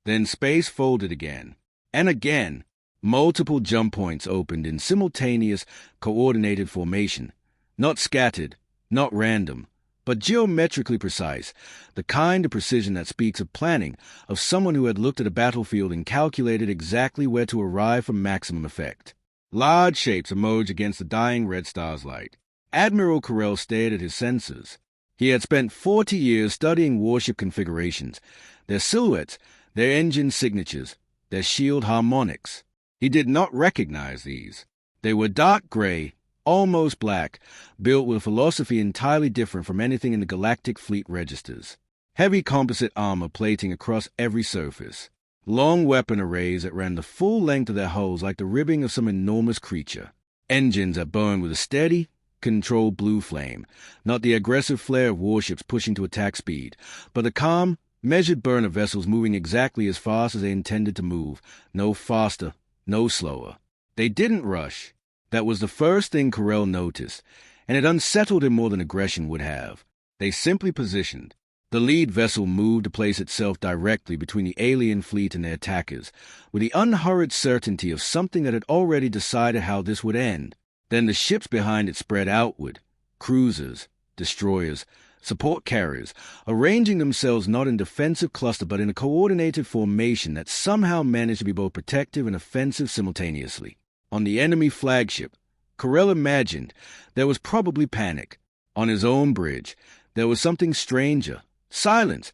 Then space folded again. And again. Multiple jump points opened in simultaneous, coordinated formation. Not scattered, not random, but geometrically precise, the kind of precision that speaks of planning, of someone who had looked at a battlefield and calculated exactly where to arrive for maximum effect. Large shapes emerged against the dying red star's light. Admiral Carell stared at his sensors. He had spent 40 years studying warship configurations, their silhouettes, their engine signatures, their shield harmonics. He did not recognize these. They were dark gray, almost black, built with a philosophy entirely different from anything in the Galactic Fleet registers. Heavy composite armor plating across every surface. Long weapon arrays that ran the full length of their hulls like the ribbing of some enormous creature. Engines that burned with a steady, controlled blue flame, not the aggressive flare of warships pushing to attack speed, but the calm, measured burn of vessels moving exactly as fast as they intended to move, no faster, no slower. They didn't rush. That was the first thing Carell noticed, and it unsettled him more than aggression would have. They simply positioned. The lead vessel moved to place itself directly between the alien fleet and their attackers, with the unhurried certainty of something that had already decided how this would end. Then the ships behind it spread outward, cruisers, destroyers, support carriers, arranging themselves not in defensive cluster but in a coordinated formation that somehow managed to be both protective and offensive simultaneously. On the enemy flagship, Carell imagined there was probably panic. On his own bridge, there was something stranger, silence,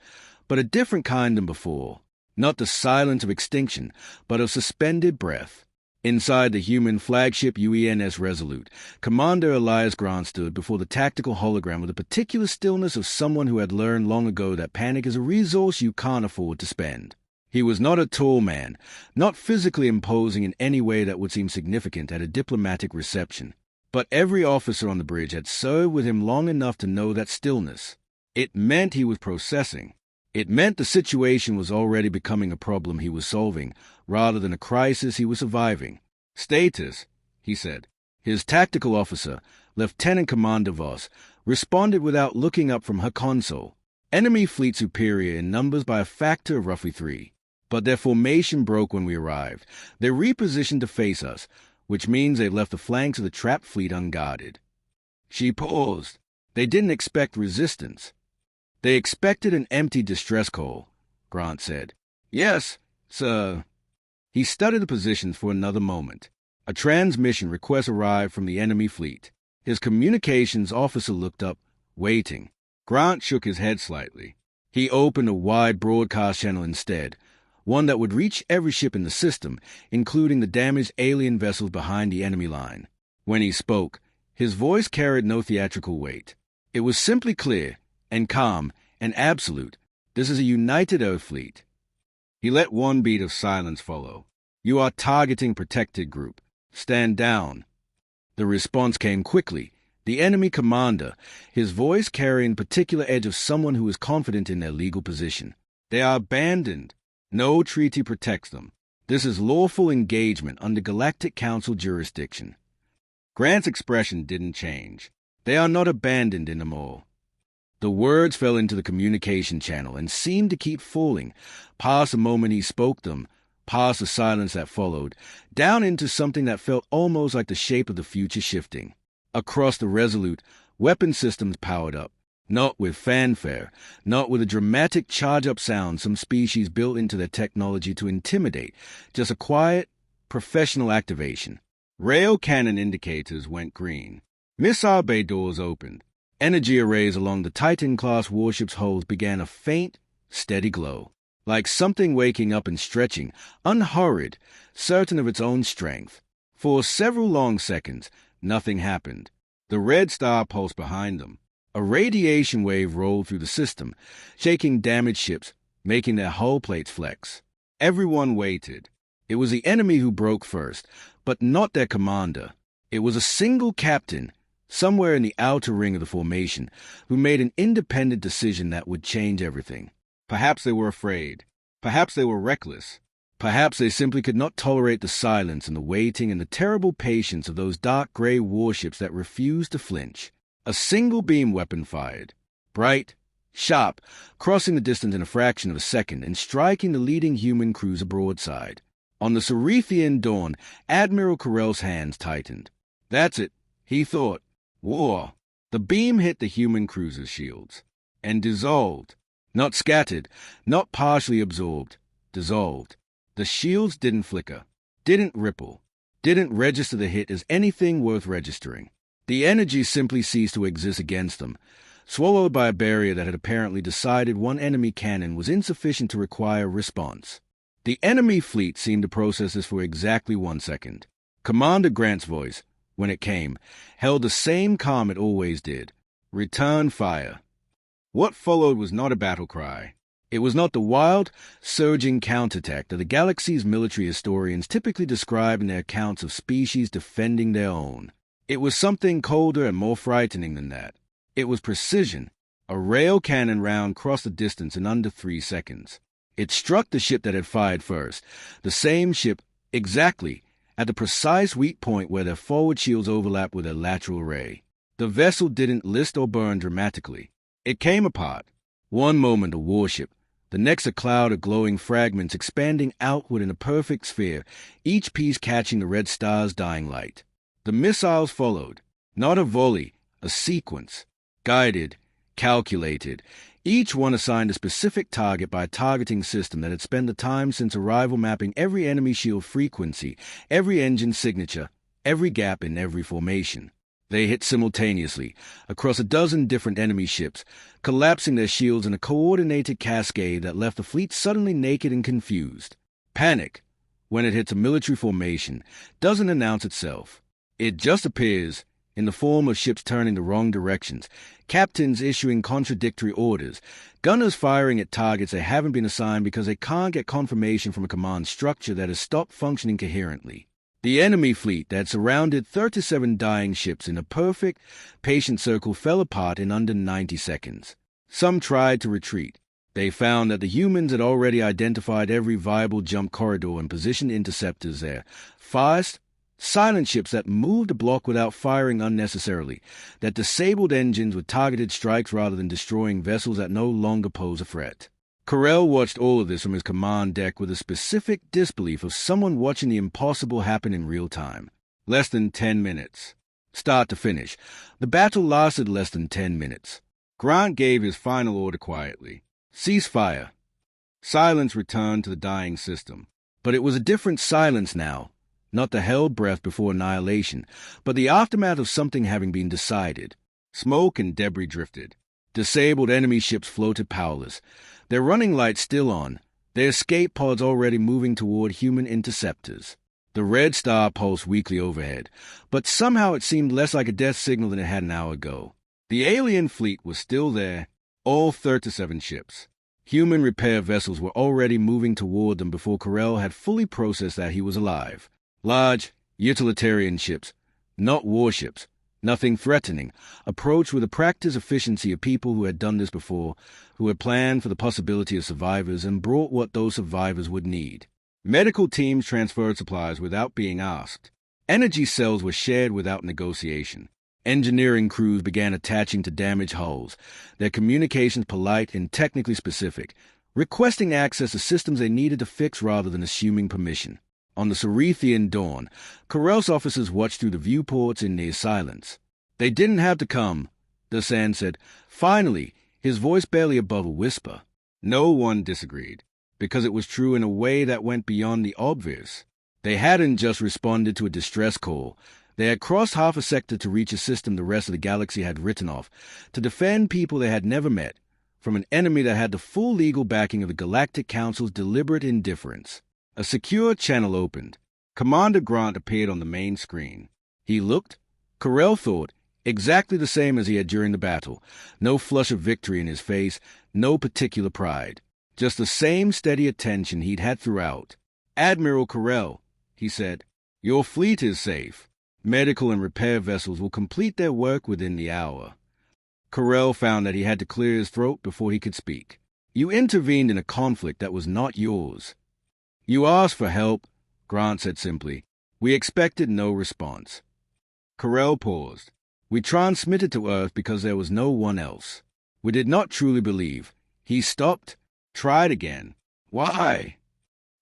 but a different kind than before. Not the silence of extinction, but of suspended breath. Inside the human flagship UENS Resolute, Commander Elias Grant stood before the tactical hologram with the particular stillness of someone who had learned long ago that panic is a resource you can't afford to spend. He was not a tall man, not physically imposing in any way that would seem significant at a diplomatic reception. But every officer on the bridge had served with him long enough to know that stillness. It meant he was processing. It meant the situation was already becoming a problem he was solving, rather than a crisis he was surviving. "Status," he said. His tactical officer, Lieutenant Commander Voss, responded without looking up from her console. Enemy fleet superior in numbers by a factor of roughly 3. But their formation broke when we arrived. They repositioned to face us, which means they left the flanks of the trapped fleet unguarded. She paused. They didn't expect resistance. They expected an empty distress call, Grant said. "Yes, sir." He studied the positions for another moment. A transmission request arrived from the enemy fleet. His communications officer looked up, waiting. Grant shook his head slightly. He opened a wide broadcast channel instead, one that would reach every ship in the system, including the damaged alien vessels behind the enemy line. When he spoke, his voice carried no theatrical weight. It was simply clear, and calm, and absolute. This is a united Earth fleet. He let one beat of silence follow. "You are targeting protected group. Stand down." The response came quickly. The enemy commander, his voice carrying particular edge of someone who is confident in their legal position. "They are abandoned. No treaty protects them. This is lawful engagement under Galactic Council jurisdiction." Grant's expression didn't change. "They are not abandoned anymore." The words fell into the communication channel and seemed to keep falling, past the moment he spoke them, past the silence that followed, down into something that felt almost like the shape of the future shifting. Across the Resolute, weapon systems powered up, not with fanfare, not with a dramatic charge-up sound some species built into their technology to intimidate, just a quiet, professional activation. Rail cannon indicators went green. Missile bay doors opened. Energy arrays along the Titan-class warship's hulls began a faint, steady glow, like something waking up and stretching, unhurried, certain of its own strength. For several long seconds, nothing happened. The red star pulsed behind them. A radiation wave rolled through the system, shaking damaged ships, making their hull plates flex. Everyone waited. It was the enemy who broke first, but not their commander. It was a single captain, somewhere in the outer ring of the formation, who made an independent decision that would change everything. Perhaps they were afraid. Perhaps they were reckless. Perhaps they simply could not tolerate the silence and the waiting and the terrible patience of those dark gray warships that refused to flinch. A single beam weapon fired. Bright, sharp, crossing the distance in a fraction of a second and striking the leading human cruiser broadside. On the Cerethian dawn, Admiral Carell's hands tightened. That's it, he thought. War. The beam hit the human cruiser's shields and dissolved. Not scattered, not partially absorbed, dissolved. The shields didn't flicker, didn't ripple, didn't register the hit as anything worth registering. The energy simply ceased to exist against them, swallowed by a barrier that had apparently decided one enemy cannon was insufficient to require response. The enemy fleet seemed to process this for exactly 1 second. Commander Grant's voice, when it came, held the same calm it always did. Return fire. What followed was not a battle cry. It was not the wild, surging counterattack that the galaxy's military historians typically describe in their accounts of species defending their own. It was something colder and more frightening than that. It was precision. A rail cannon round crossed the distance in under 3 seconds. It struck the ship that had fired first, the same ship, exactly, at the precise weak point where their forward shields overlapped with their lateral ray. The vessel didn't list or burn dramatically. It came apart. One moment a warship, the next a cloud of glowing fragments expanding outward in a perfect sphere, each piece catching the red star's dying light. The missiles followed, not a volley, a sequence, guided, calculated, each one assigned a specific target by a targeting system that had spent the time since arrival mapping every enemy shield frequency, every engine signature, every gap in every formation. They hit simultaneously, across a dozen different enemy ships, collapsing their shields in a coordinated cascade that left the fleet suddenly naked and confused. Panic, when it hits a military formation, doesn't announce itself. It just appears, in the form of ships turning the wrong directions, captains issuing contradictory orders, gunners firing at targets they haven't been assigned because they can't get confirmation from a command structure that has stopped functioning coherently. The enemy fleet that surrounded 37 dying ships in a perfect, patient circle fell apart in under 90 seconds. Some tried to retreat. They found that the humans had already identified every viable jump corridor and positioned interceptors there. Fast, silent ships that moved a block without firing unnecessarily, that disabled engines with targeted strikes rather than destroying vessels that no longer pose a threat. Carell watched all of this from his command deck with a specific disbelief of someone watching the impossible happen in real time. Less than 10 minutes. Start to finish. The battle lasted less than 10 minutes. Grant gave his final order quietly. Cease fire. Silence returned to the dying system. But it was a different silence now. Not the held breath before annihilation, but the aftermath of something having been decided. Smoke and debris drifted. Disabled enemy ships floated powerless, their running lights still on, their escape pods already moving toward human interceptors. The red star pulsed weakly overhead, but somehow it seemed less like a death signal than it had an hour ago. The alien fleet was still there, all 37 ships. Human repair vessels were already moving toward them before Carell had fully processed that he was alive. Large, utilitarian ships, not warships, nothing threatening, approached with the practiced efficiency of people who had done this before, who had planned for the possibility of survivors and brought what those survivors would need. Medical teams transferred supplies without being asked. Energy cells were shared without negotiation. Engineering crews began attaching to damaged hulls, their communications polite and technically specific, requesting access to systems they needed to fix rather than assuming permission. On the Cerethian dawn, Carell's officers watched through the viewports in near silence. They didn't have to come, Dasan said, finally, his voice barely above a whisper. No one disagreed, because it was true in a way that went beyond the obvious. They hadn't just responded to a distress call. They had crossed half a sector to reach a system the rest of the galaxy had written off, to defend people they had never met, from an enemy that had the full legal backing of the Galactic Council's deliberate indifference. A secure channel opened. Commander Grant appeared on the main screen. He looked, Carell thought, exactly the same as he had during the battle. No flush of victory in his face, no particular pride. Just the same steady attention he'd had throughout. Admiral Carell, he said, your fleet is safe. Medical and repair vessels will complete their work within the hour. Carell found that he had to clear his throat before he could speak. You intervened in a conflict that was not yours. You asked for help, Grant said simply. We expected no response. Carell paused. We transmitted to Earth because there was no one else. We did not truly believe. He stopped, tried again. Why?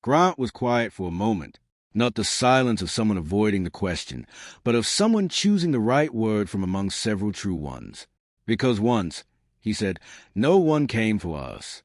Grant was quiet for a moment, not the silence of someone avoiding the question, but of someone choosing the right word from among several true ones. Because once, he said, no one came for us.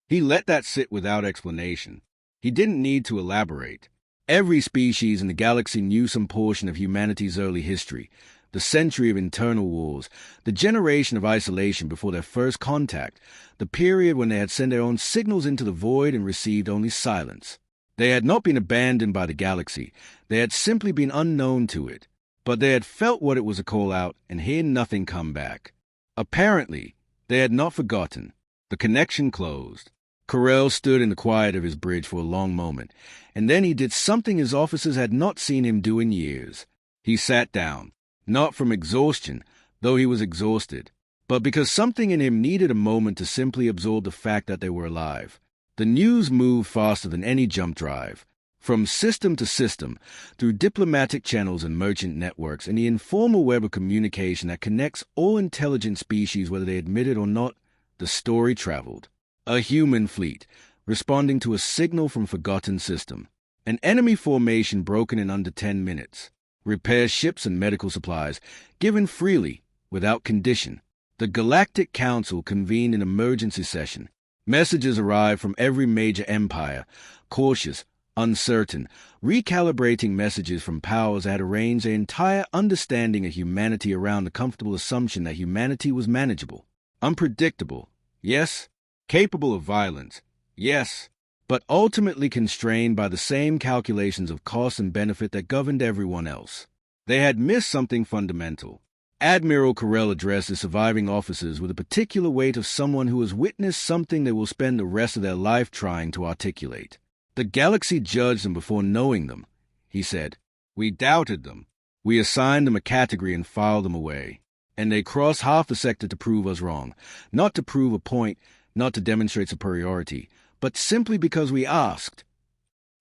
He let that sit without explanation. He didn't need to elaborate. Every species in the galaxy knew some portion of humanity's early history, the century of internal wars, the generation of isolation before their first contact, the period when they had sent their own signals into the void and received only silence. They had not been abandoned by the galaxy. They had simply been unknown to it. But they had felt what it was to call out and hear nothing come back. Apparently, they had not forgotten. The connection closed. Carell stood in the quiet of his bridge for a long moment, and then he did something his officers had not seen him do in years. He sat down, not from exhaustion, though he was exhausted, but because something in him needed a moment to simply absorb the fact that they were alive. The news moved faster than any jump drive, from system to system, through diplomatic channels and merchant networks and the informal web of communication that connects all intelligent species whether they admit it or not. The story traveled. A human fleet, responding to a signal from forgotten system. An enemy formation broken in under 10 minutes. Repair ships and medical supplies, given freely, without condition. The Galactic Council convened an emergency session. Messages arrived from every major empire, cautious, uncertain, recalibrating messages from powers that had arranged their entire understanding of humanity around the comfortable assumption that humanity was manageable. Unpredictable, yes. Capable of violence, yes, but ultimately constrained by the same calculations of cost and benefit that governed everyone else. They had missed something fundamental. Admiral Carell addressed the surviving officers with a particular weight of someone who has witnessed something they will spend the rest of their life trying to articulate. The galaxy judged them before knowing them, he said. We doubted them. We assigned them a category and filed them away. And they crossed half the sector to prove us wrong, not to prove a point, not to demonstrate superiority, but simply because we asked.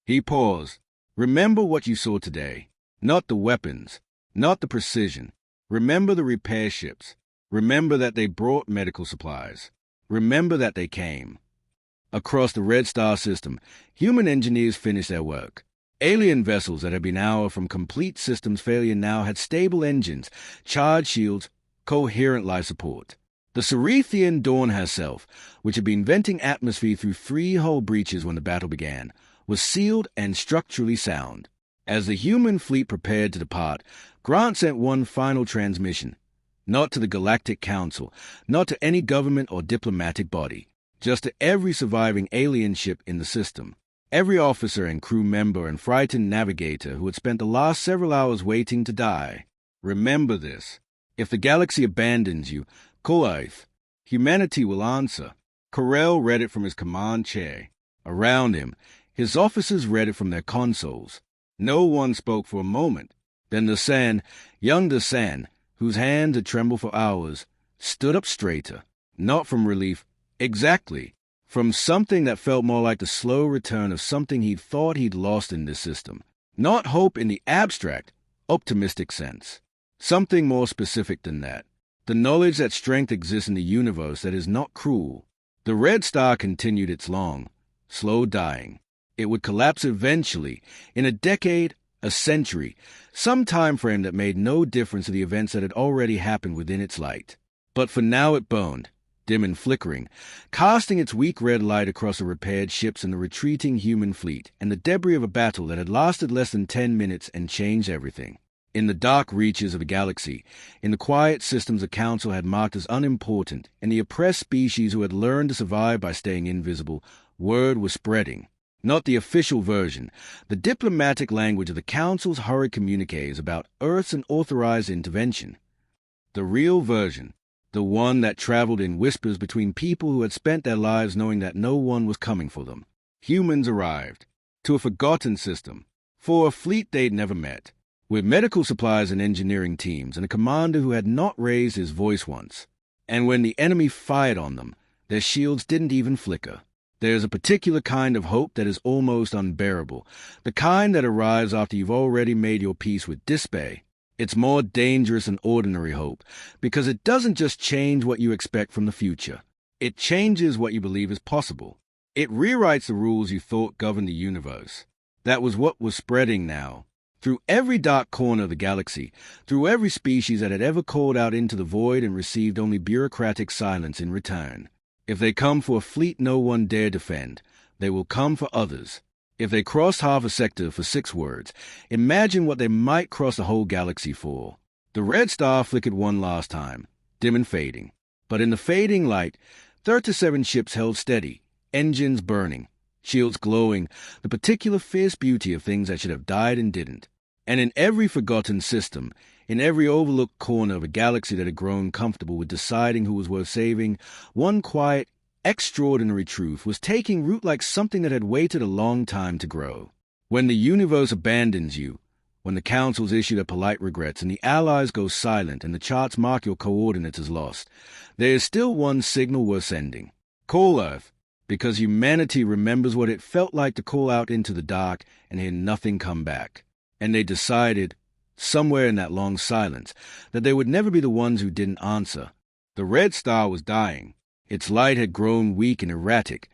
He paused. Remember what you saw today. Not the weapons, not the precision. Remember the repair ships. Remember that they brought medical supplies. Remember that they came. Across the Red Star system, human engineers finished their work. Alien vessels that had been hour from complete systems failure now had stable engines, charged shields, coherent life support. The Cerethian Dawn herself, which had been venting atmosphere through 3 hull breaches when the battle began, was sealed and structurally sound. As the human fleet prepared to depart, Grant sent one final transmission, not to the Galactic Council, not to any government or diplomatic body, just to every surviving alien ship in the system, every officer and crew member and frightened navigator who had spent the last several hours waiting to die. Remember this. If the galaxy abandons you, Kolaith, humanity will answer. Carell read it from his command chair. Around him, his officers read it from their consoles. No one spoke for a moment. Then Dasan, young Dasan, whose hands had trembled for hours, stood up straighter, not from relief, exactly, from something that felt more like the slow return of something he'd thought he'd lost in this system. Not hope in the abstract, optimistic sense. Something more specific than that. The knowledge that strength exists in the universe that is not cruel. The Red Star continued its long, slow dying. It would collapse eventually, in a decade, a century, some time frame that made no difference to the events that had already happened within its light. But for now it burned, dim and flickering, casting its weak red light across the repaired ships and the retreating human fleet, and the debris of a battle that had lasted less than 10 minutes and changed everything. In the dark reaches of the galaxy, in the quiet systems the Council had marked as unimportant, and the oppressed species who had learned to survive by staying invisible, word was spreading. Not the official version, the diplomatic language of the Council's hurried communiques about Earth's unauthorized intervention. The real version, the one that traveled in whispers between people who had spent their lives knowing that no one was coming for them. Humans arrived, to a forgotten system, for a fleet they'd never met, with medical supplies and engineering teams, and a commander who had not raised his voice once. And when the enemy fired on them, their shields didn't even flicker. There's a particular kind of hope that is almost unbearable, the kind that arrives after you've already made your peace with despair. It's more dangerous than ordinary hope, because it doesn't just change what you expect from the future. It changes what you believe is possible. It rewrites the rules you thought governed the universe. That was what was spreading now. Through every dark corner of the galaxy, through every species that had ever called out into the void and received only bureaucratic silence in return. If they come for a fleet no one dare defend, they will come for others. If they crossed half a sector for 6 words, imagine what they might cross the whole galaxy for. The red star flickered one last time, dim and fading. But in the fading light, 37 ships held steady, engines burning, shields glowing, the particular fierce beauty of things that should have died and didn't. And in every forgotten system, in every overlooked corner of a galaxy that had grown comfortable with deciding who was worth saving, one quiet, extraordinary truth was taking root like something that had waited a long time to grow. When the universe abandons you, when the councils issue their polite regrets and the allies go silent and the charts mark your coordinates as lost, there is still one signal worth sending. Call Earth, because humanity remembers what it felt like to call out into the dark and hear nothing come back. And they decided, somewhere in that long silence, that they would never be the ones who didn't answer. The red star was dying. Its light had grown weak and erratic,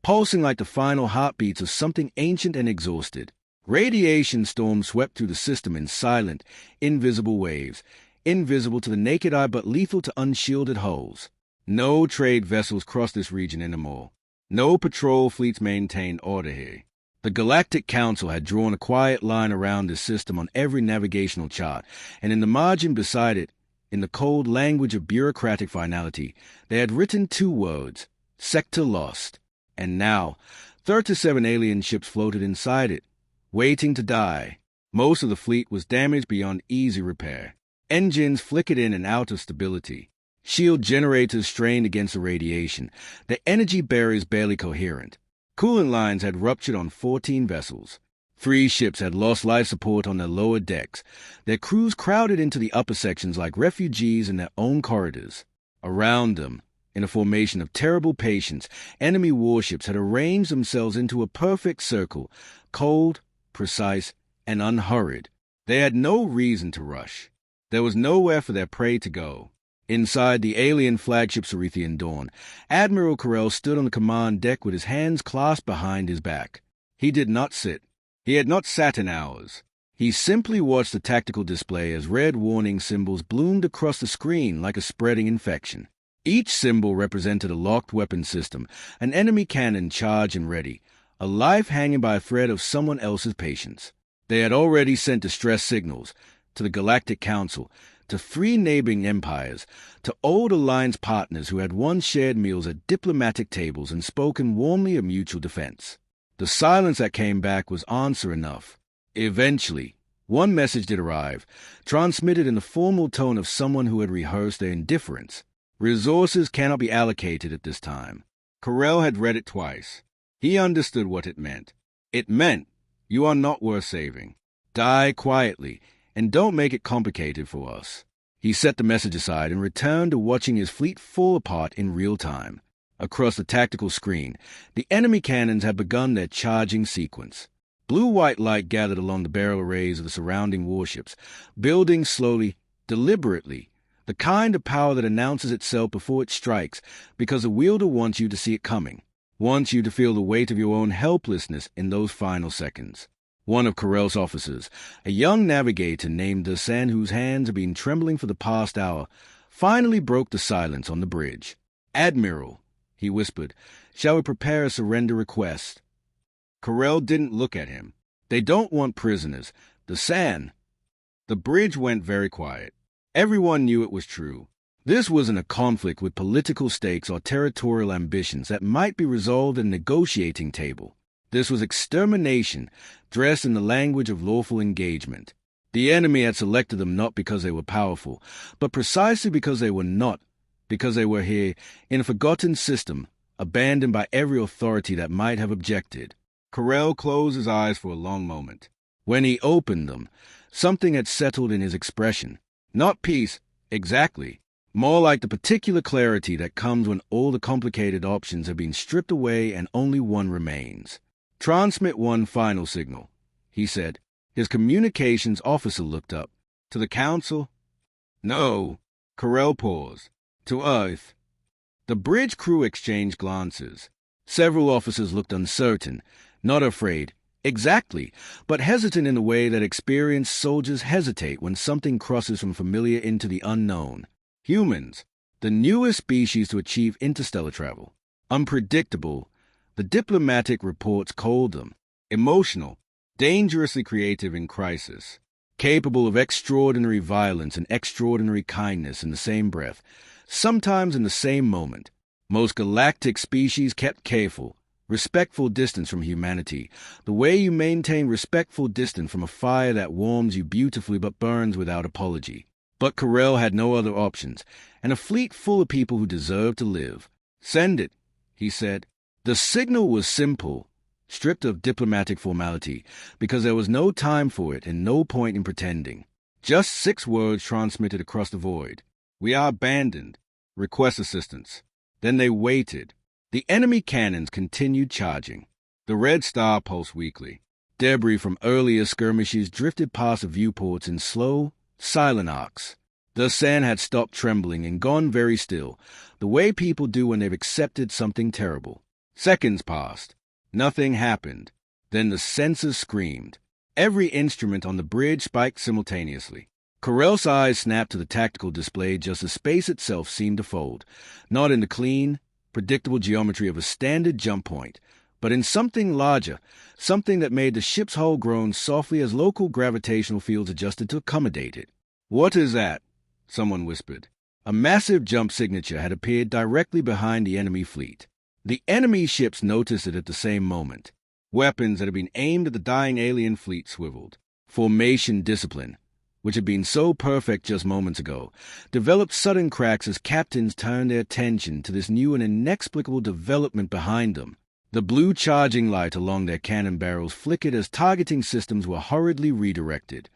pulsing like the final heartbeats of something ancient and exhausted. Radiation storms swept through the system in silent, invisible waves, invisible to the naked eye but lethal to unshielded hulls. No trade vessels crossed this region anymore. No patrol fleets maintained order here. The Galactic Council had drawn a quiet line around this system on every navigational chart, and in the margin beside it, in the cold language of bureaucratic finality, they had written 2 words, Sector Lost. And now, 37 alien ships floated inside it, waiting to die. Most of the fleet was damaged beyond easy repair. Engines flickered in and out of stability. Shield generators strained against the radiation, their energy barriers barely coherent. Coolant lines had ruptured on 14 vessels. 3 ships had lost life support on their lower decks, their crews crowded into the upper sections like refugees in their own corridors. Around them, in a formation of terrible patience, enemy warships had arranged themselves into a perfect circle, cold, precise, and unhurried. They had no reason to rush. There was nowhere for their prey to go. Inside the alien flagship Cerethian Dawn, Admiral Carell stood on the command deck with his hands clasped behind his back. He did not sit. He had not sat in hours. He simply watched the tactical display as red warning symbols bloomed across the screen like a spreading infection. Each symbol represented a locked weapon system, an enemy cannon charged and ready, a life hanging by a thread of someone else's patience. They had already sent distress signals to the Galactic Council, to 3 neighboring empires, to old alliance partners who had once shared meals at diplomatic tables and spoken warmly of mutual defense. The silence that came back was answer enough. Eventually, one message did arrive, transmitted in the formal tone of someone who had rehearsed their indifference. Resources cannot be allocated at this time. Carell had read it twice. He understood what it meant. It meant, you are not worth saving. Die quietly, and don't make it complicated for us. He set the message aside and returned to watching his fleet fall apart in real time. Across the tactical screen, the enemy cannons had begun their charging sequence. Blue-white light gathered along the barrel arrays of the surrounding warships, building slowly, deliberately, the kind of power that announces itself before it strikes because the wielder wants you to see it coming, wants you to feel the weight of your own helplessness in those final seconds. One of Carell's officers, a young navigator named Dersan, whose hands had been trembling for the past hour, finally broke the silence on the bridge. "Admiral," he whispered, "shall we prepare a surrender request?" Carell didn't look at him. "They don't want prisoners. Dersan." The bridge went very quiet. Everyone knew it was true. This wasn't a conflict with political stakes or territorial ambitions that might be resolved at a negotiating table. This was extermination, dressed in the language of lawful engagement. The enemy had selected them not because they were powerful, but precisely because they were not, because they were here, in a forgotten system, abandoned by every authority that might have objected. Carell closed his eyes for a long moment. When he opened them, something had settled in his expression. Not peace, exactly. More like the particular clarity that comes when all the complicated options have been stripped away and only one remains. "Transmit one final signal," he said. His communications officer looked up. To the Council? No. Carell paused. To Earth. The bridge crew exchanged glances. Several officers looked uncertain, not afraid, exactly, but hesitant in the way that experienced soldiers hesitate when something crosses from familiar into the unknown. Humans, the newest species to achieve interstellar travel. Unpredictable, the diplomatic reports called them. Emotional, dangerously creative in crisis. Capable of extraordinary violence and extraordinary kindness in the same breath, sometimes in the same moment. Most galactic species kept careful, respectful distance from humanity, the way you maintain respectful distance from a fire that warms you beautifully but burns without apology. But Carell had no other options, and a fleet full of people who deserved to live. Send it, he said. The signal was simple, stripped of diplomatic formality, because there was no time for it and no point in pretending. Just 6 words transmitted across the void. We are abandoned. Request assistance. Then they waited. The enemy cannons continued charging. The Red Star pulsed weakly. Debris from earlier skirmishes drifted past the viewports in slow, silent arcs. The sand had stopped trembling and gone very still, the way people do when they've accepted something terrible. Seconds passed. Nothing happened. Then the sensors screamed. Every instrument on the bridge spiked simultaneously. Carell's eyes snapped to the tactical display just as space itself seemed to fold, not in the clean, predictable geometry of a standard jump point, but in something larger, something that made the ship's hull groan softly as local gravitational fields adjusted to accommodate it. What is that? Someone whispered. A massive jump signature had appeared directly behind the enemy fleet. The enemy ships noticed it at the same moment. Weapons that had been aimed at the dying alien fleet swiveled. Formation discipline, which had been so perfect just moments ago, developed sudden cracks as captains turned their attention to this new and inexplicable development behind them. The blue charging light along their cannon barrels flickered as targeting systems were hurriedly redirected.